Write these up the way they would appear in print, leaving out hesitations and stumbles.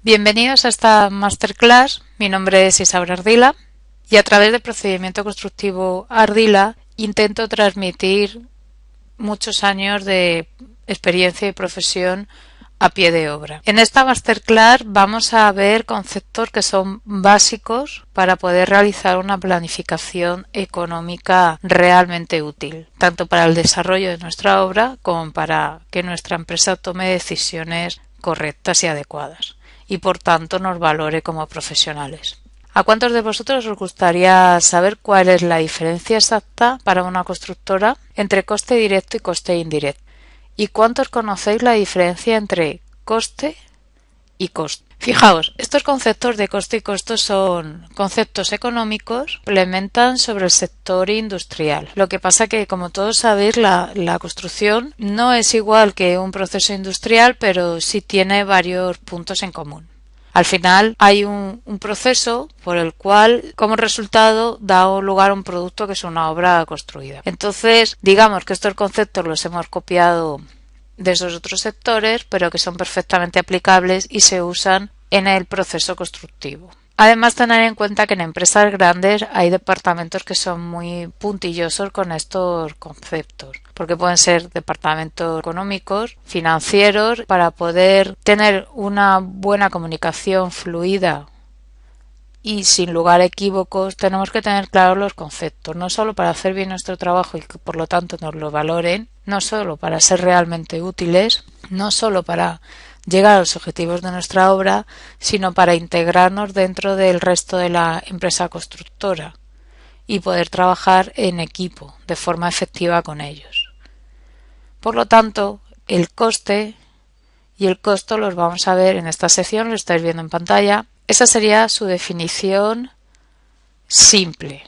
Bienvenidos a esta masterclass. Mi nombre es Isaura Ardila y a través del procedimiento constructivo Ardila intento transmitir muchos años de experiencia y profesión a pie de obra. En esta masterclass vamos a ver conceptos que son básicos para poder realizar una planificación económica realmente útil, tanto para el desarrollo de nuestra obra como para que nuestra empresa tome decisiones correctas y adecuadas y por tanto nos valore como profesionales. ¿A cuántos de vosotros os gustaría saber cuál es la diferencia exacta para una constructora entre coste directo y coste indirecto? ¿Y cuántos conocéis la diferencia entre coste y costo? Fijaos, estos conceptos de coste y costo son conceptos económicos que implementan sobre el sector industrial. Lo que pasa que, como todos sabéis, la construcción no es igual que un proceso industrial, pero sí tiene varios puntos en común. Al final hay un proceso por el cual, como resultado, da lugar a un producto que es una obra construida. Entonces, digamos que estos conceptos los hemos copiado de esos otros sectores, pero que son perfectamente aplicables y se usan en el proceso constructivo. Además, tener en cuenta que en empresas grandes hay departamentos que son muy puntillosos con estos conceptos, porque pueden ser departamentos económicos, financieros, para poder tener una buena comunicación fluida y sin lugar a equívocos. Tenemos que tener claros los conceptos, no solo para hacer bien nuestro trabajo y que por lo tanto nos lo valoren, no solo para ser realmente útiles, no solo para llegar a los objetivos de nuestra obra, sino para integrarnos dentro del resto de la empresa constructora y poder trabajar en equipo de forma efectiva con ellos. Por lo tanto, el coste y el costo los vamos a ver en esta sección, lo estáis viendo en pantalla. Esa sería su definición simple.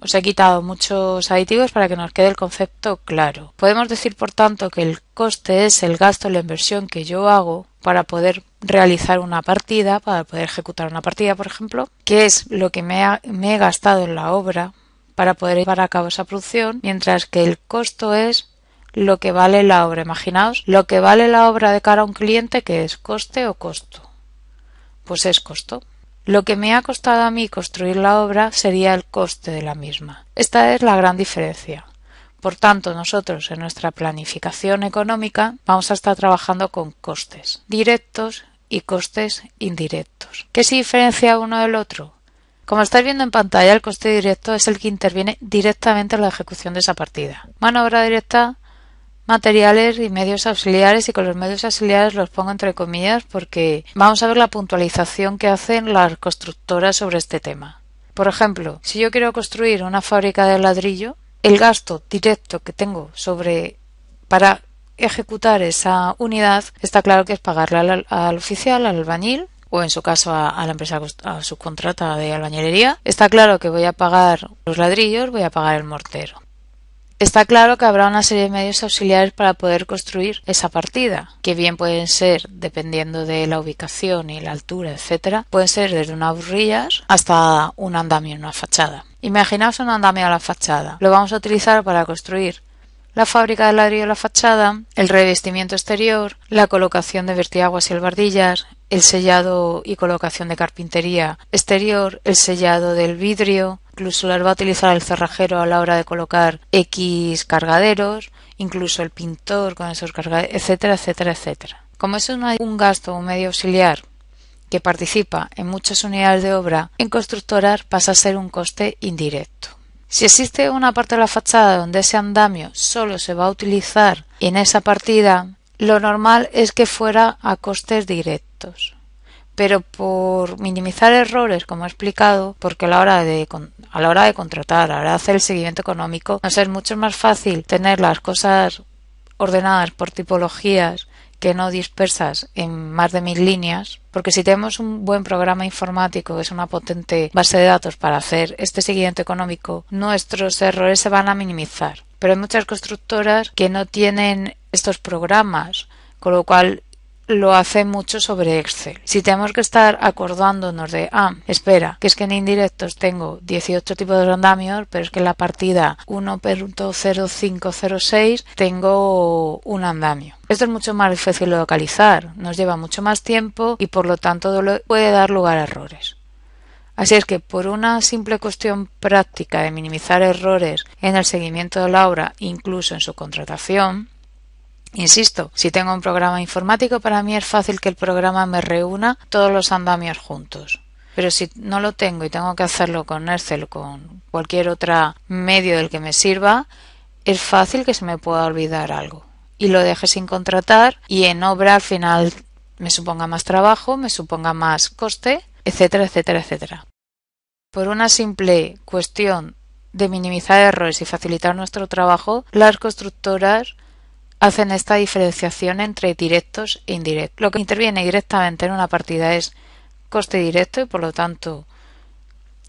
Os he quitado muchos aditivos para que nos quede el concepto claro. Podemos decir, por tanto, que el coste es el gasto, la inversión que yo hago para poder realizar una partida, para poder ejecutar una partida, por ejemplo, que es lo que me he gastado en la obra para poder llevar a cabo esa producción, mientras que el costo es lo que vale la obra. Imaginaos lo que vale la obra de cara a un cliente, que es coste o costo. Pues es costo. Lo que me ha costado a mí construir la obra sería el coste de la misma. Esta es la gran diferencia. Por tanto, nosotros en nuestra planificación económica vamos a estar trabajando con costes directos y costes indirectos. ¿Qué se diferencia uno del otro? Como estáis viendo en pantalla, el coste directo es el que interviene directamente en la ejecución de esa partida. Mano de obra directa, materiales y medios auxiliares, y con los medios auxiliares los pongo entre comillas porque vamos a ver la puntualización que hacen las constructoras sobre este tema. Por ejemplo, si yo quiero construir una fábrica de ladrillo, el gasto directo que tengo para ejecutar esa unidad está claro que es pagarle al oficial, al albañil, o en su caso a la empresa a subcontrata de albañilería. Está claro que voy a pagar los ladrillos, voy a pagar el mortero. Está claro que habrá una serie de medios auxiliares para poder construir esa partida, que bien pueden ser, dependiendo de la ubicación y la altura, etcétera, pueden ser desde unas burrillas hasta un andamio en una fachada. Imaginaos un andamio a la fachada. Lo vamos a utilizar para construir la fábrica de ladrillo de la fachada, el revestimiento exterior, la colocación de vertiaguas y albardillas, el sellado y colocación de carpintería exterior, el sellado del vidrio, incluso las va a utilizar el cerrajero a la hora de colocar X cargaderos, incluso el pintor con esos cargaderos, etcétera, etcétera, etcétera. Como es un gasto, un medio auxiliar que participa en muchas unidades de obra, en constructoras pasa a ser un coste indirecto. Si existe una parte de la fachada donde ese andamio solo se va a utilizar en esa partida, lo normal es que fuera a costes directos. Pero por minimizar errores, como he explicado, porque a la hora de contratar, a la hora de hacer el seguimiento económico, nos es mucho más fácil tener las cosas ordenadas por tipologías que no dispersas en más de 1000 líneas, porque si tenemos un buen programa informático, que es una potente base de datos para hacer este seguimiento económico, nuestros errores se van a minimizar. Pero hay muchas constructoras que no tienen estos programas, con lo cual lo hace mucho sobre Excel. Si tenemos que estar acordándonos de, espera, que es que en indirectos tengo 18 tipos de andamios, pero es que en la partida 1.0506 tengo un andamio. Esto es mucho más difícil de localizar, nos lleva mucho más tiempo y por lo tanto puede dar lugar a errores. Así es que por una simple cuestión práctica de minimizar errores en el seguimiento de la obra, incluso en su contratación, insisto, si tengo un programa informático, para mí es fácil que el programa me reúna todos los andamios juntos. Pero si no lo tengo y tengo que hacerlo con Excel o con cualquier otro medio del que me sirva, es fácil que se me pueda olvidar algo y lo deje sin contratar y en obra al final me suponga más trabajo, me suponga más coste, etcétera, etcétera, etcétera. Por una simple cuestión de minimizar errores y facilitar nuestro trabajo, las constructoras hacen esta diferenciación entre directos e indirectos. Lo que interviene directamente en una partida es coste directo y por lo tanto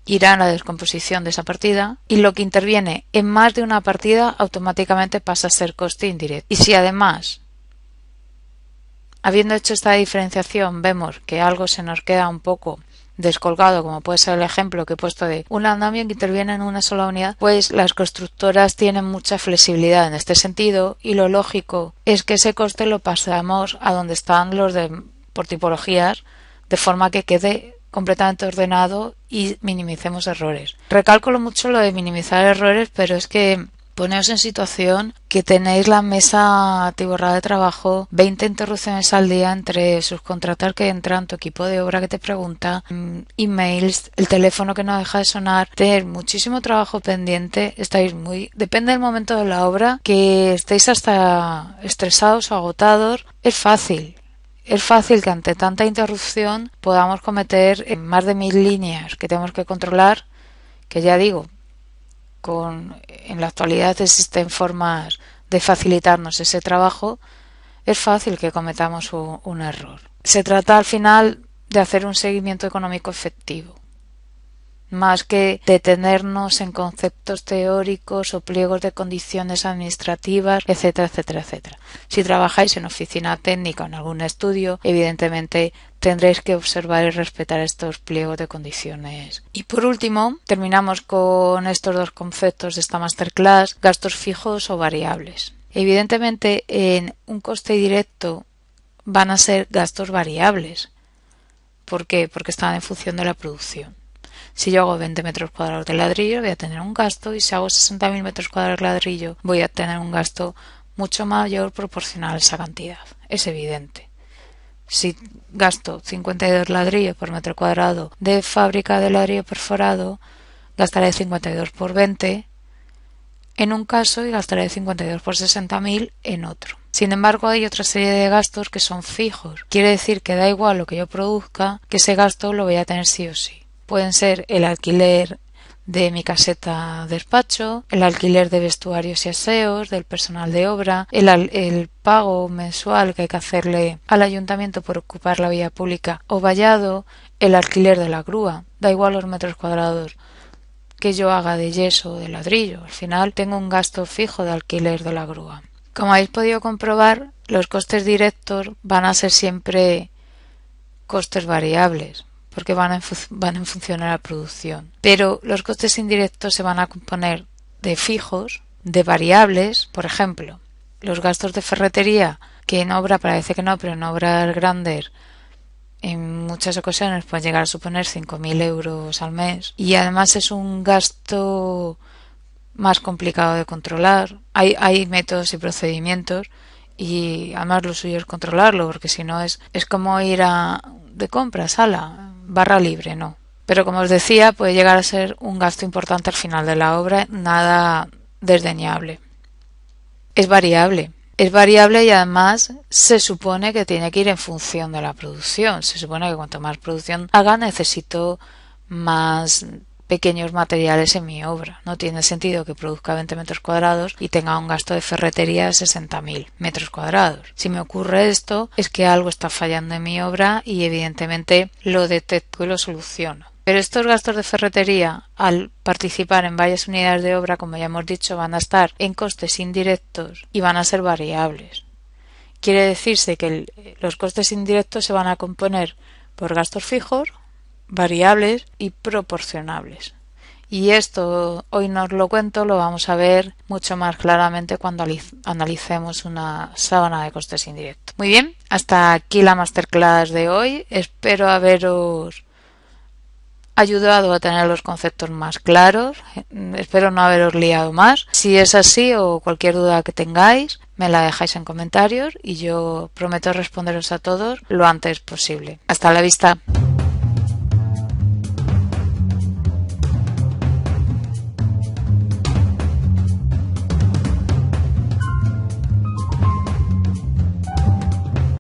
irá en la descomposición de esa partida, y lo que interviene en más de una partida automáticamente pasa a ser coste indirecto. Y si además, habiendo hecho esta diferenciación, vemos que algo se nos queda un poco descolgado, como puede ser el ejemplo que he puesto de un andamio que interviene en una sola unidad, pues las constructoras tienen mucha flexibilidad en este sentido y lo lógico es que ese coste lo pasamos a donde están los por tipologías, de forma que quede completamente ordenado y minimicemos errores. Recalco mucho lo de minimizar errores, pero es que poneos en situación que tenéis la mesa atiborrada de trabajo, 20 interrupciones al día entre subcontratar que entran, tu equipo de obra que te pregunta, emails, el teléfono que no deja de sonar, tener muchísimo trabajo pendiente, estáis depende del momento de la obra, que estéis hasta estresados o agotados, es fácil que ante tanta interrupción podamos cometer más de 1000 líneas que tenemos que controlar, que ya digo, en la actualidad existen formas de facilitarnos ese trabajo, es fácil que cometamos un error. Se trata al final de hacer un seguimiento económico efectivo, más que detenernos en conceptos teóricos o pliegos de condiciones administrativas, etcétera, etcétera, etcétera. Si trabajáis en oficina técnica o en algún estudio, evidentemente tendréis que observar y respetar estos pliegos de condiciones. Y por último, terminamos con estos dos conceptos de esta masterclass: gastos fijos o variables. Evidentemente, en un coste directo van a ser gastos variables. ¿Por qué? Porque están en función de la producción. Si yo hago 20 metros cuadrados de ladrillo, voy a tener un gasto, y si hago 60.000 metros cuadrados de ladrillo, voy a tener un gasto mucho mayor proporcional a esa cantidad. Es evidente. Si gasto 52 ladrillos por metro cuadrado de fábrica de ladrillo perforado, gastaré 52 por 20 en un caso y gastaré 52 por 60.000 en otro. Sin embargo, hay otra serie de gastos que son fijos. Quiere decir que da igual lo que yo produzca, que ese gasto lo voy a tener sí o sí. Pueden ser el alquiler de mi caseta despacho, el alquiler de vestuarios y aseos, del personal de obra, el pago mensual que hay que hacerle al ayuntamiento por ocupar la vía pública o vallado, el alquiler de la grúa. Da igual los metros cuadrados que yo haga de yeso o de ladrillo. Al final tengo un gasto fijo de alquiler de la grúa. Como habéis podido comprobar, los costes directos van a ser siempre costes variables, porque van en función de la producción. Pero los costes indirectos se van a componer de fijos, de variables. Por ejemplo, los gastos de ferretería, que en obra parece que no, pero en obras grandes en muchas ocasiones pueden llegar a suponer 5.000 euros al mes, y además es un gasto más complicado de controlar. Hay métodos y procedimientos, y además lo suyo es controlarlo, porque si no es como ir de compras, barra libre, no. Pero como os decía, puede llegar a ser un gasto importante al final de la obra, nada desdeñable. Es variable y además se supone que tiene que ir en función de la producción. Se supone que cuanto más producción haga, necesito más pequeños materiales en mi obra. No tiene sentido que produzca 20 metros cuadrados y tenga un gasto de ferretería de 60.000 metros cuadrados. Si me ocurre esto, es que algo está fallando en mi obra y evidentemente lo detecto y lo soluciono. Pero estos gastos de ferretería, al participar en varias unidades de obra, como ya hemos dicho, van a estar en costes indirectos y van a ser variables. quiere decirse que los costes indirectos se van a componer por gastos fijos, variables y proporcionables. Y esto hoy no os lo cuento, lo vamos a ver mucho más claramente cuando analicemos una sábana de costes indirectos. Muy bien, hasta aquí la masterclass de hoy. Espero haberos ayudado a tener los conceptos más claros. Espero no haberos liado más. Si es así o cualquier duda que tengáis, me la dejáis en comentarios y yo prometo responderos a todos lo antes posible. Hasta la vista.